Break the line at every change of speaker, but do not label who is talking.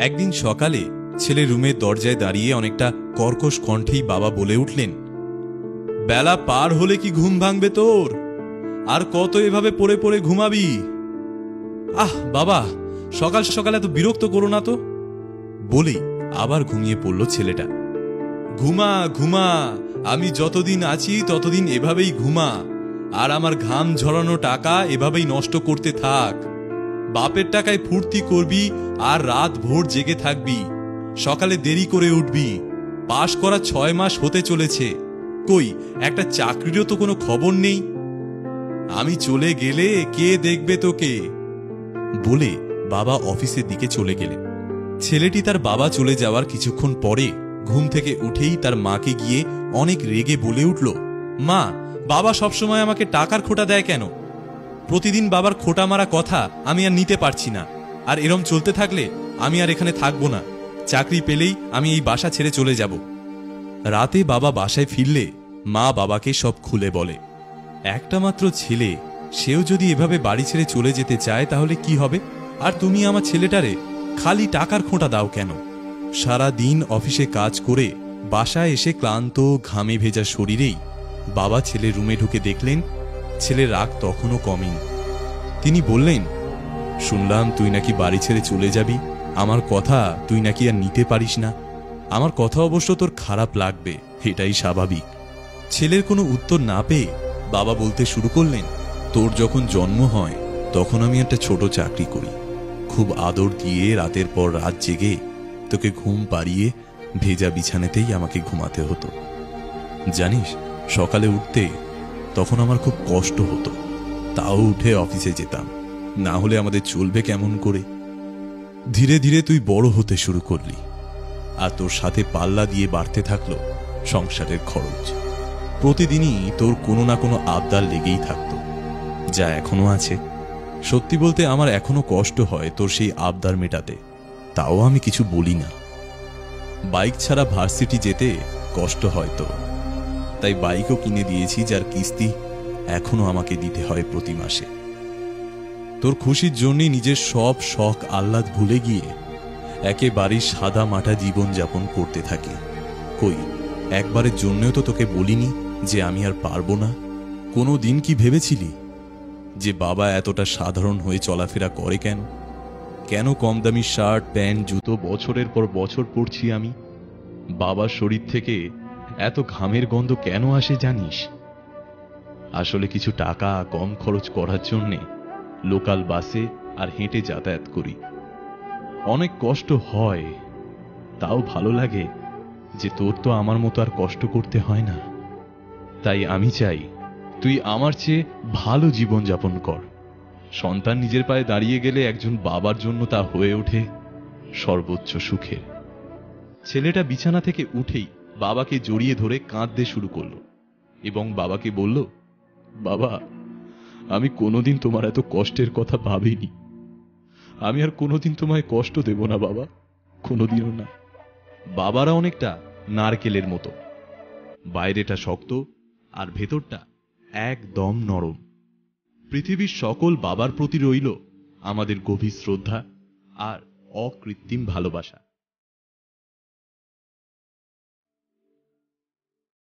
একদিন সকালে ছেলে রুমের দরজায় দাঁড়িয়ে অনেকটা কর্কশ কণ্ঠেই বাবা বলে উঠলেন, বেলা পার হলে কি ঘুম ভাঙবে তোর? আর কত এভাবে পড়ে পড়ে ঘুমাবি? আহ বাবা, সকাল সকাল এত বিরক্ত করো না তো। বলেই আবার ঘুমিয়ে পড়ল ছেলেটা। ঘুমা ঘুমা, আমি যতদিন আছি ততদিন এভাবেই ঘুমা, আর আমার ঘাম ঝরানো টাকা এভাবেই নষ্ট করতে থাক। বাপের টাকায় ফুর্তি করবি আর রাত ভোর জেগে থাকবি, সকালে দেরি করে উঠবি। পাশ করা 6 মাস হতে চলেছে, কই একটা চাকরিরও তো কোনো খবর নেই। আমি চলে গেলে কে দেখবে তোকে? বলে বাবা অফিসের দিকে চলে গেলেন। ছেলেটি তার বাবা চলে যাওয়ার কিছুক্ষণ পরে ঘুম থেকে উঠেই তার মাকে গিয়ে অনেক রেগে বলে উঠল, মা, বাবা সবসময় আমাকে টাকার খোটা দেয় কেন? প্রতিদিন বাবার খোটা মারা কথা আমি আর নিতে পারছি না, আর এরম চলতে থাকলে আমি আর এখানে থাকবো না। চাকরি পেলেই আমি এই বাসা ছেড়ে চলে যাব। রাতে বাবা বাসায় ফিরলে মা বাবাকে সব খুলে বলে। একটা মাত্র ছেলে, সেও যদি এভাবে বাড়ি ছেড়ে চলে যেতে চায় তাহলে কি হবে? আর তুমি আমার ছেলেটারে খালি টাকার খোঁটা দাও কেন? সারা দিন অফিসে কাজ করে বাসায় এসে ক্লান্ত ঘামে ভেজা শরীরেই বাবা ছেলে রুমে ঢুকে দেখলেন ছেলের রাগ তখনও কমেনি। তিনি বললেন, শুনলাম তুই নাকি বাড়ি ছেড়ে চলে যাবি, আমার কথা তুই নাকি আর নিতে পারিস না। আমার কথা অবশ্য তোর খারাপ লাগবে, এটাই স্বাভাবিক। ছেলের কোনো উত্তর না পেয়ে বাবা বলতে শুরু করলেন, তোর যখন জন্ম হয় তখন আমি একটা ছোট চাকরি করি। খুব আদর দিয়ে রাতের পর রাত জেগে তোকে ঘুম পাড়িয়ে ভেজা বিছানাতেই আমাকে ঘুমাতে হতো। জানিস, সকালে উঠতে তখন আমার খুব কষ্ট হতো, তাও উঠে অফিসে যেতাম, না হলে আমাদের চলবে কেমন করে? ধীরে ধীরে তুই বড় হতে শুরু করলি, আর তোর সাথে পাল্লা দিয়ে বাড়তে থাকলো সংসারের খরচ। প্রতিদিনই তোর কোনো না কোনো আবদার লেগেই থাকতো, যা এখনো আছে। সত্যি বলতে আমার এখনো কষ্ট হয় তোর সেই আবদার মেটাতে, তাও আমি কিছু বলি না। বাইক ছাড়া ভার্সিটি যেতে কষ্ট হয় তো, তাই বাইকও কিনে দিয়েছি, যার কিস্তি এখনো আমাকে দিতে হয় প্রতি মাসে। তোর খুশির জন্যই নিজের সব শখ আহ্লাদ ভুলে গিয়ে একেবারেই সাদা মাটা জীবন যাপন করতে থাকি। কই একবারের জন্যও তো তোকে বলিনি যে আমি আর পারবো না। কোনো দিন কি ভেবেছিলি যে বাবা এতটা সাধারণ হয়ে চলাফেরা করে কেন? কেন কম দামি শার্ট প্যান্ট জুতো বছরের পর বছর পরছি আমি? বাবার শরীর থেকে এত ঘামের গন্ধ কেন আসে জানিস? আসলে কিছু টাকা কম খরচ করার জন্যে লোকাল বাসে আর হেঁটে যাতায়াত করি। অনেক কষ্ট হয়, তাও ভালো লাগে যে তোর তো আমার মতো আর কষ্ট করতে হয় না। তাই আমি চাই তুই আমার চেয়ে ভালো জীবন যাপন কর। সন্তান নিজের পায়ে দাঁড়িয়ে গেলে একজন বাবার জন্য তা হয়ে ওঠে সর্বোচ্চ সুখের। ছেলেটা বিছানা থেকে উঠেই বাবাকে জড়িয়ে ধরে কাঁদতে শুরু করল এবং বাবাকে বলল, বাবা, আমি কোনোদিন তোমার এত কষ্টের কথা ভাবিনি। আমি আর কোনোদিন তোমায় কষ্ট দেব না বাবা, কোনোদিনও না। বাবারা অনেকটা নারকেলের মতো, বাইরেটা শক্ত আর ভেতরটা একদম নরম। পৃথিবীর সকল বাবার প্রতি রইল আমাদের গভীর শ্রদ্ধা আর অকৃত্রিম ভালোবাসা।